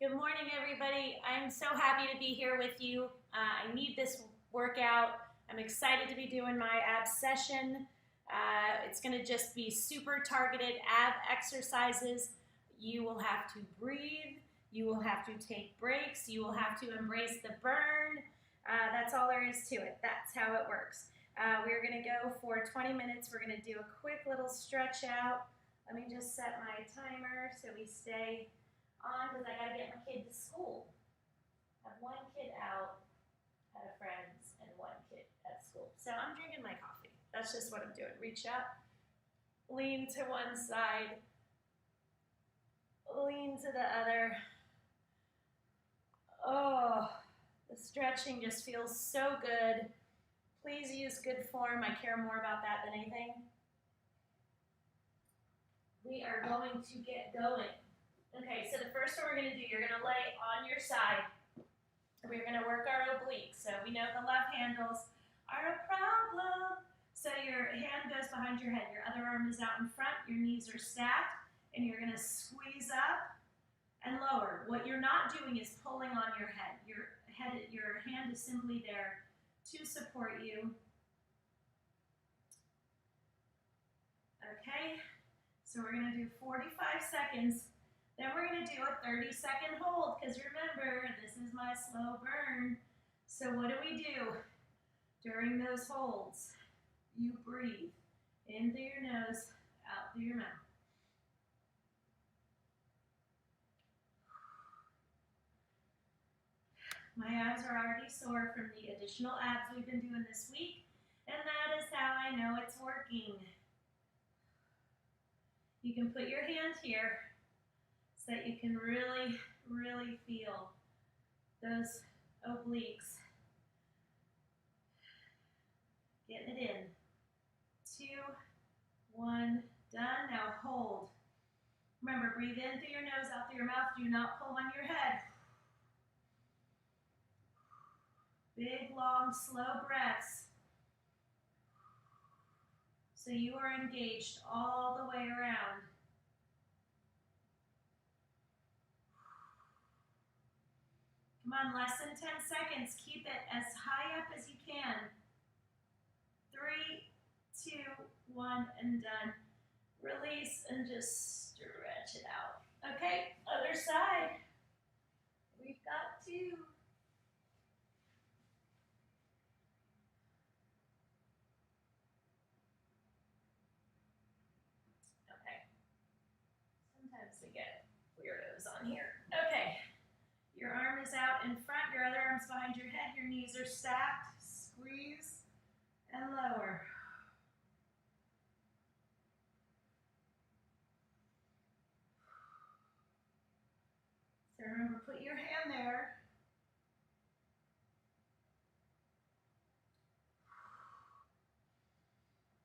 Good morning, everybody. I'm so happy to be here with you. I need this workout. I'm excited to be doing my ab session. It's going to just be super targeted ab exercises. You will have to breathe. You will have to take breaks. You will have to embrace the burn. That's all there is to it. That's how it works. We're going to go for 20 minutes. We're going to do a quick little stretch out. Let me just set my timer so we stay on because I got to get my kid to school. I have one kid out at a friend's and one kid at school. So I'm drinking my coffee. That's just what I'm doing. Reach up, lean to one side, lean to the other. Oh, the stretching just feels so good. Please use good form. I care more about that than anything. We are going to get going. Okay, so the first one we're going to do, you're going to lay on your side. We're going to work our obliques. So we know the love handles are a problem. So your hand goes behind your head. Your other arm is out in front. Your knees are stacked. And you're going to squeeze up and lower. What you're not doing is pulling on your head. Your hand is simply there to support you. Okay, so we're going to do 45 seconds. Then we're going to do a 30-second hold because remember, this is my slow burn. So what do we do during those holds? You breathe in through your nose, out through your mouth. My abs are already sore from the additional abs we've been doing this week, and that is how I know it's working. You can put your hand here so that you can really, really feel those obliques. Getting it in. 2, 1, done. Now hold. Remember, breathe in through your nose, out through your mouth. Do not pull on your head. Big, long, slow breaths. So you are engaged all the way around. Come on, less than 10 seconds. Keep it as high up as you can. 3, 2, 1, and done. Release and just stretch it out. Okay, other side. We've got 2. Okay. Sometimes we get weirdos on here. Okay. Your arm is out in front, your other arm's behind your head, your knees are stacked. Squeeze and lower. So remember, put your hand there.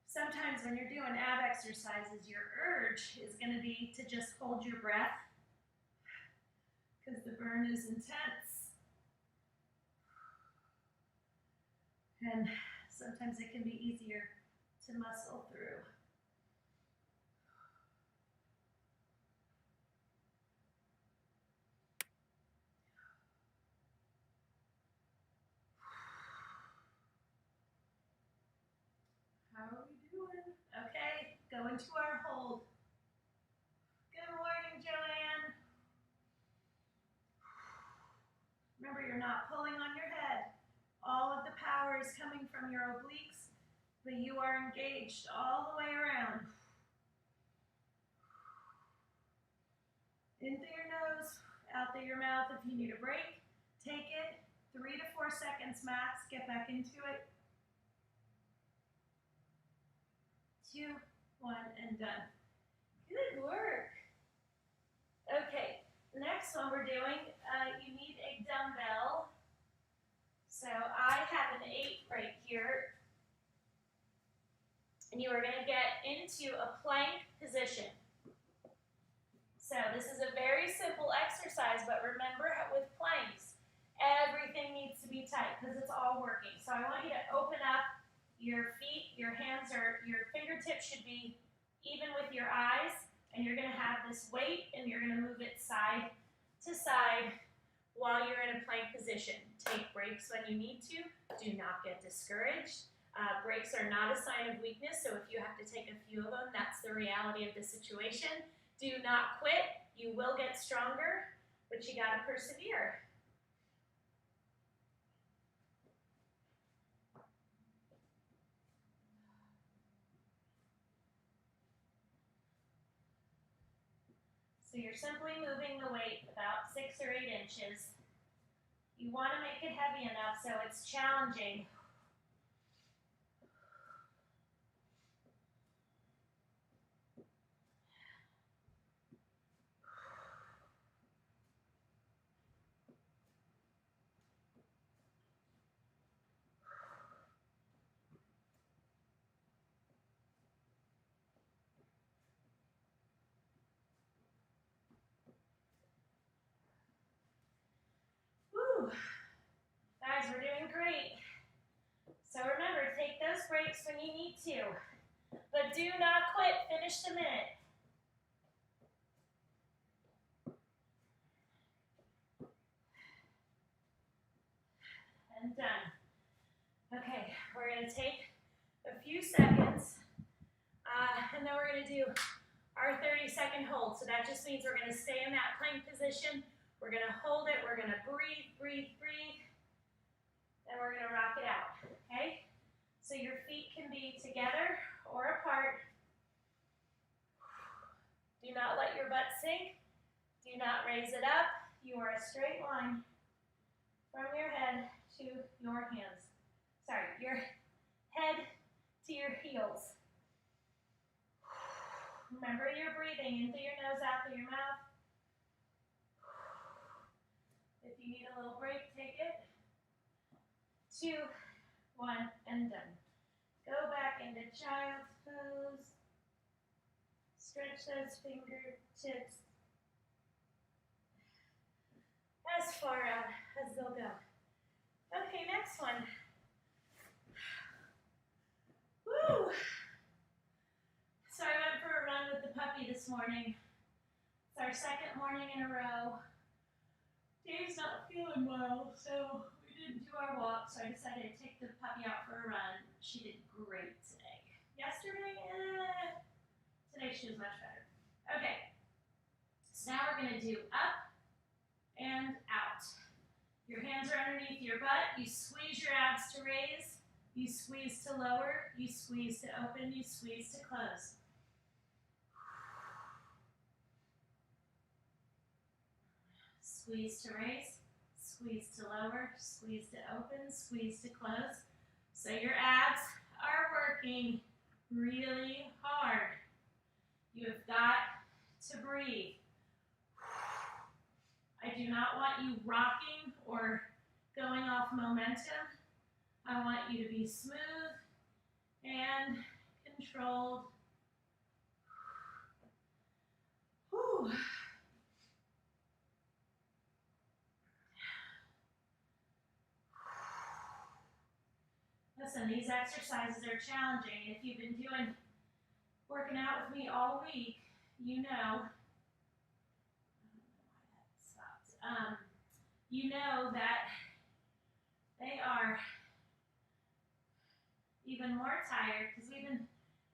Sometimes when you're doing ab exercises, your urge is going to be to just hold your breath because the burn is intense. And sometimes it can be easier to muscle through. How are we doing? Okay, go into our hold. Good morning, Joanne. Remember, you're not pulling on your head. All of the power is coming from your obliques, but you are engaged all the way around. In through your nose, out through your mouth. If you need a break, take it. 3 to 4 seconds max. Get back into it. 2, 1, and done. Good work. Okay, the next one we're doing, you need a dumbbell. So I have an 8 right here. And you are going to get into a plank position. So this is a very simple exercise, but remember with planks, everything needs to be tight because it's all working. So I want you to open up your feet, your fingertips should be even with your eyes, and you're going to have this weight and you're going to move it side to side while you're in a plank position. Take breaks when you need to. Do not get discouraged. Breaks are not a sign of weakness, so if you have to take a few of them, that's the reality of the situation. Do not quit. You will get stronger, but you gotta persevere. So you're simply moving the weight about 6 or 8 inches. You want to make it heavy enough so it's challenging. Woo! Guys, we're doing great. So remember, take those breaks when you need to, but do not quit. Finish the minute. And done. Okay, we're going to take a few seconds, and then we're going to do our 30-second hold. So that just means we're going to stay in that plank position. We're going to hold it. We're going to breathe, breathe, breathe. And we're going to rock it out, okay? So your feet can be together or apart. Do not let your butt sink. Do not raise it up. You are a straight line from your head to your hands. Sorry, your head to your heels. Remember you're breathing in through your nose, out through your mouth. If you need a little break, take it. 2, 1, and done. Go back into child's pose. Stretch those fingertips as far out as they'll go. Okay, next one. Woo! So I went for a run with the puppy this morning. It's our 2nd morning in a row. Dave's not feeling well, so we didn't do our walk, so I decided to take the puppy out for a run. She did great today. Yesterday, today she was much better. Okay, so now we're going to do up and out. Your hands are underneath your butt. You squeeze your abs to raise. You squeeze to lower. You squeeze to open. You squeeze to close. Squeeze to raise. Squeeze to lower. Squeeze to open. Squeeze to close. So your abs are working really hard. You have got to breathe. I do not want you rocking or going off momentum. I want you to be smooth and controlled. Whew. Listen, these exercises are challenging. If you've been working out with me all week, you know, you know that they are even more tired because we've been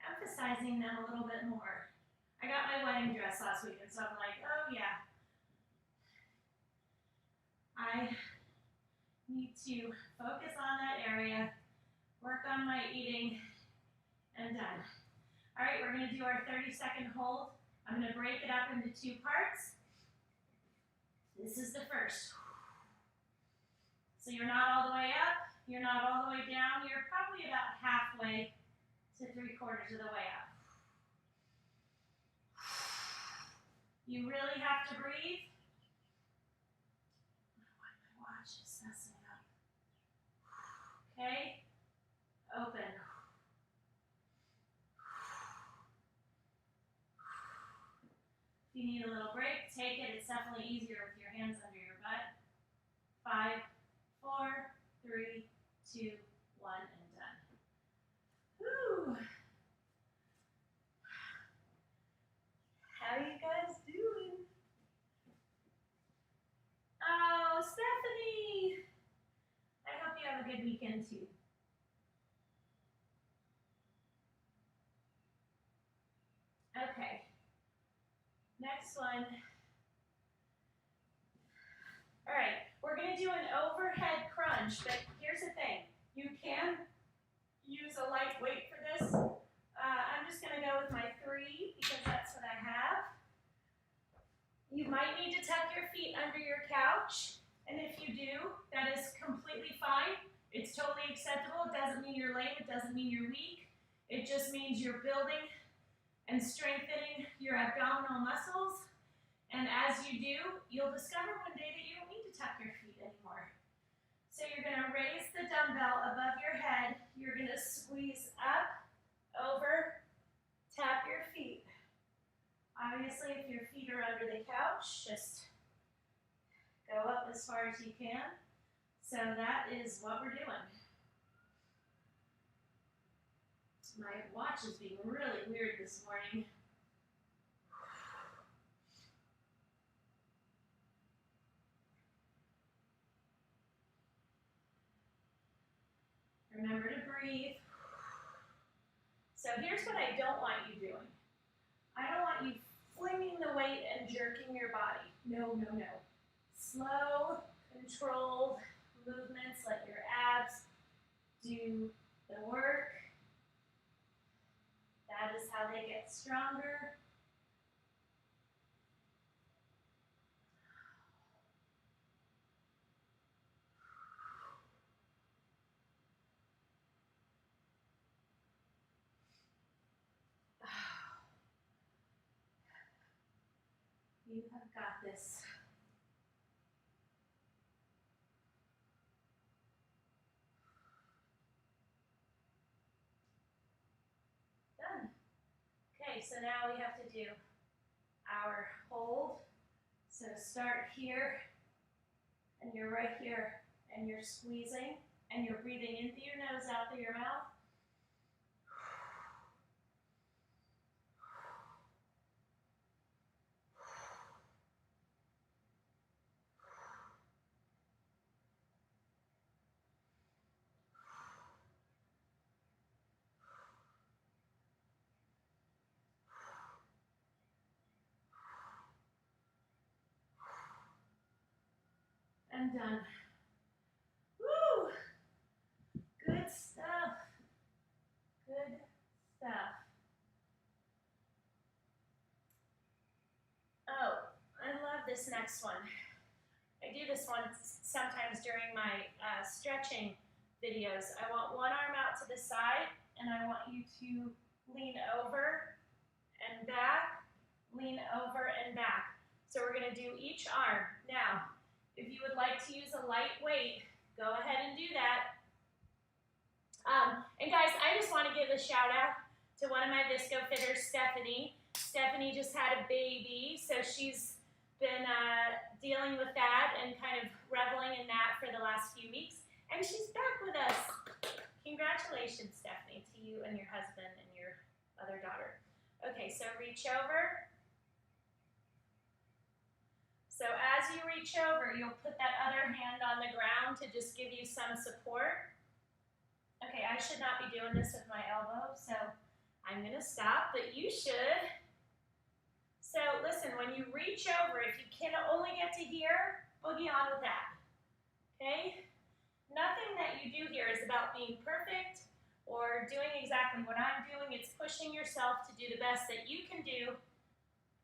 emphasizing them a little bit more. I got my wedding dress last weekend, so I'm like, oh yeah, I need to focus on that area, work on my eating, and done. All right, we're going to do our 30-second hold. I'm going to break it up into 2 parts. This is the first. So you're not all the way up, you're not all the way down, you're probably about halfway to 3/4 of the way up. You really have to breathe. My watch is messing up. Okay, open. If you need a little break, take it. It's definitely easier with your hands under your butt. 5, 4, 3, 2, 1, and done. Whew. How are you guys doing? a good weekend too. Okay, next one. All right, we're gonna do an overhead crunch, but here's the thing. You can use a light weight for this. I'm just gonna go with my 3 because that's what I have. You might need to tuck your feet under your couch, and if you do, that is completely fine. It's totally acceptable. It doesn't mean you're lame, it doesn't mean you're weak. It just means you're building and strengthening your abdominal muscles. And as you do, you'll discover one day that you don't need to tuck your feet anymore. So you're gonna raise the dumbbell above your head. You're gonna squeeze up, over, tap your feet. Obviously, if your feet are under the couch, just go up as far as you can. So that is what we're doing. My watch is being really weird this morning. Remember to breathe. So here's what I don't want you doing. I don't want you flinging the weight and jerking your body. No, no, no. Slow, controlled movements. Let your abs do the work. That is how they get stronger. You have got this. Done. Okay, so now we have to do our hold. So start here, and you're right here, and you're squeezing, and you're breathing in through your nose, out through your mouth. And done. Woo! Good stuff. Good stuff. Oh, I love this next one. I do this one sometimes during my stretching videos. I want one arm out to the side, and I want you to lean over and back, lean over and back. So we're going to do each arm. Now, if you would like to use a light weight, go ahead and do that. And guys, I just want to give a shout out to one of my Visco fitters, Stephanie. Stephanie just had a baby, so she's been dealing with that and kind of reveling in that for the last few weeks. And she's back with us. Congratulations, Stephanie, to you and your husband and your other daughter. Okay, so reach over. So as you reach over, you'll put that other hand on the ground to just give you some support. Okay, I should not be doing this with my elbow, so I'm gonna stop, but you should. So listen, when you reach over, if you can only get to here, boogie on with that, okay? Nothing that you do here is about being perfect or doing exactly what I'm doing. It's pushing yourself to do the best that you can do.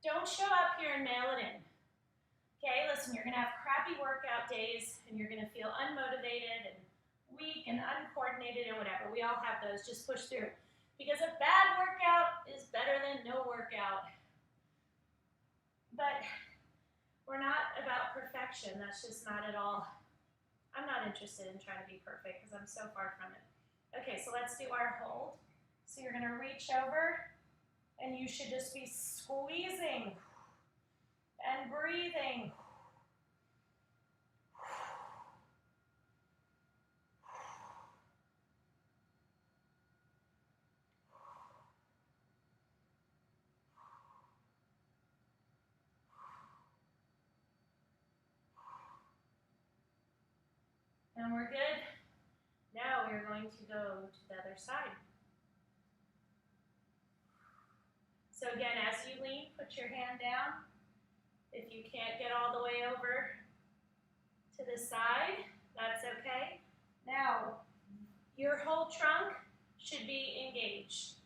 Don't show up here and mail it in. Okay, listen, you're gonna have crappy workout days and you're gonna feel unmotivated and weak and uncoordinated and whatever. We all have those, just push through. Because a bad workout is better than no workout. But we're not about perfection, that's just not at all. I'm not interested in trying to be perfect because I'm so far from it. Okay, so let's do our hold. So you're gonna reach over and you should just be squeezing and breathing. And we're good. you're going to go to the other side. So again, as you lean, put your hand down. If you can't get all the way over to the side, that's okay. Now, your whole trunk should be engaged.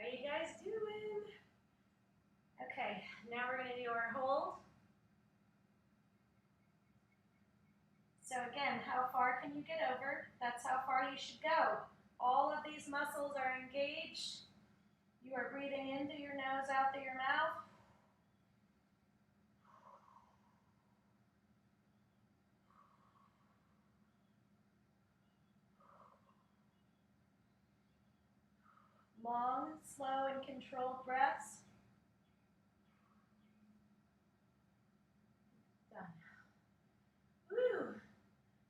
How are you guys doing? Okay, now we're going to do our hold. So again, how far can you get over? That's how far you should go. All of these muscles are engaged. You are breathing in through your nose, out through your mouth. Long, slow, and controlled breaths. Done. Woo!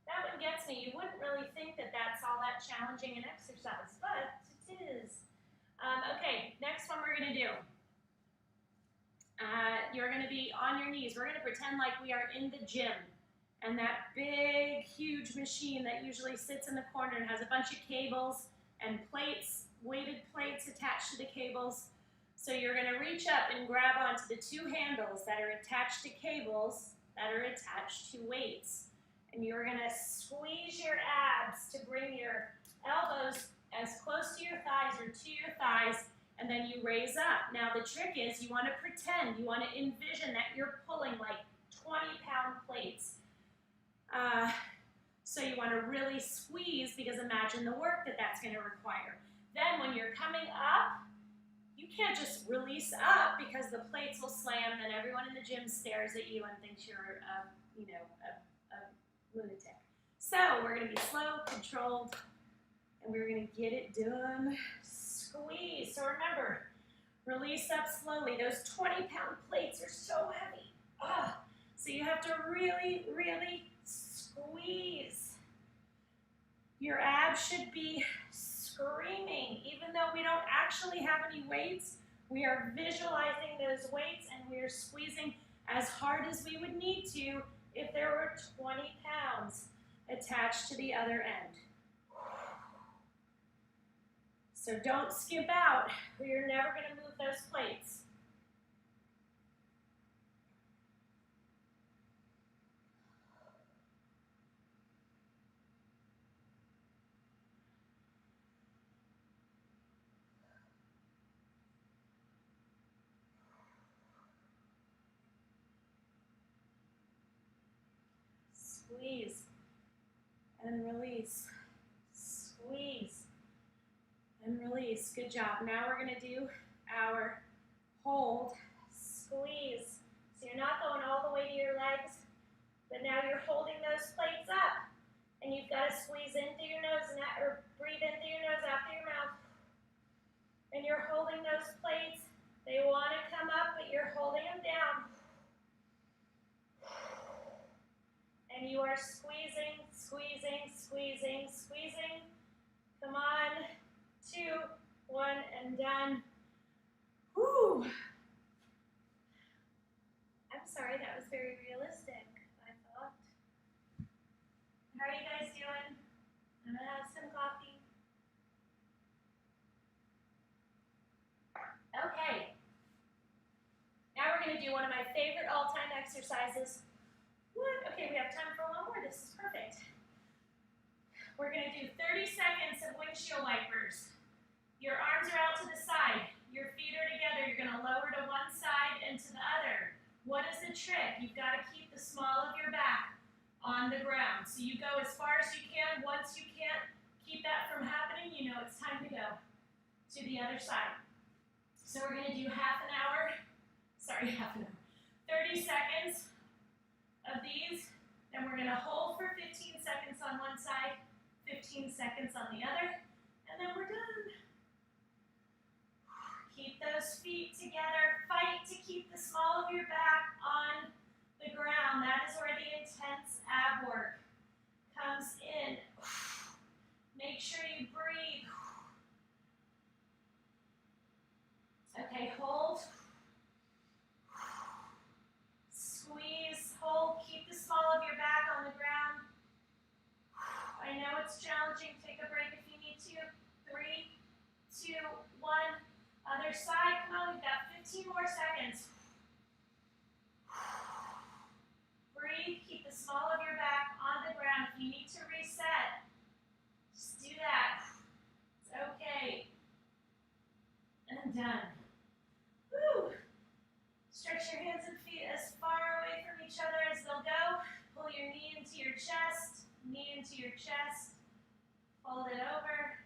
That one gets me. You wouldn't really think that that's all that challenging an exercise, but it is. Okay, next one we're going to do. You're going to be on your knees. We're going to pretend like we are in the gym. And that big, huge machine that usually sits in the corner and has a bunch of cables and plates, weighted plates attached to the cables. So you're going to reach up and grab onto the two handles that are attached to cables that are attached to weights. And you're going to squeeze your abs to bring your elbows as close to your thighs or to your thighs, and then you raise up. Now the trick is you want to pretend, you want to envision that you're pulling like 20-pound plates. So you want to really squeeze, because imagine the work that that's going to require. Then when you're coming up, you can't just release up because the plates will slam and everyone in the gym stares at you and thinks you're a lunatic. So we're going to be slow, controlled, and we're going to get it done. Squeeze. So remember, release up slowly. Those 20-pound plates are so heavy. Oh, so you have to really, really squeeze. Your abs should be screaming. Even though we don't actually have any weights, we are visualizing those weights and we are squeezing as hard as we would need to if there were 20 pounds attached to the other end. So don't skip out, or you're never going to move those plates. Squeeze and release. Squeeze and release. Good job. Now we're going to do our hold, squeeze. So you're not going all the way to your legs, but now you're holding those plates up. And you've got to squeeze in through your nose and out, or breathe in through your nose, out through your mouth. And you're holding those plates. They want to come up, but you're holding them down. And you are squeezing, squeezing, squeezing, squeezing. Come on. 2, 1, and done. Whew. I'm sorry, that was very realistic, I thought. How are you guys doing? I'm gonna have some coffee. Okay. Now we're gonna do one of my favorite all-time exercises. What? Okay, we have time for one more. This is perfect. We're going to do 30 seconds of windshield wipers. Your arms are out to the side. Your feet are together. You're going to lower to one side and to the other. What is the trick? You've got to keep the small of your back on the ground. So you go as far as you can. Once you can't keep that from happening, you know it's time to go to the other side. So we're going to do 30 seconds of these. Then And we're gonna hold for 15 seconds on one side, 15 seconds on the other, and then we're done. Keep those feet together. Fight to keep the small of your back on the ground. That is where the intense ab work comes in. Make sure you breathe. Okay, hold. Squeeze, hold, keep the small of your back on the ground. I know it's challenging. Take a break if you need to. 3, 2, 1. Other side. Come on, we've got 15 more seconds. Breathe, keep the small of your back on the ground. If you need to reset, just do that. It's okay. And done. Woo! Stretch your hands and feet as far away from each other as they'll go. Pull your knee into your chest, knee into your chest. Fold it over.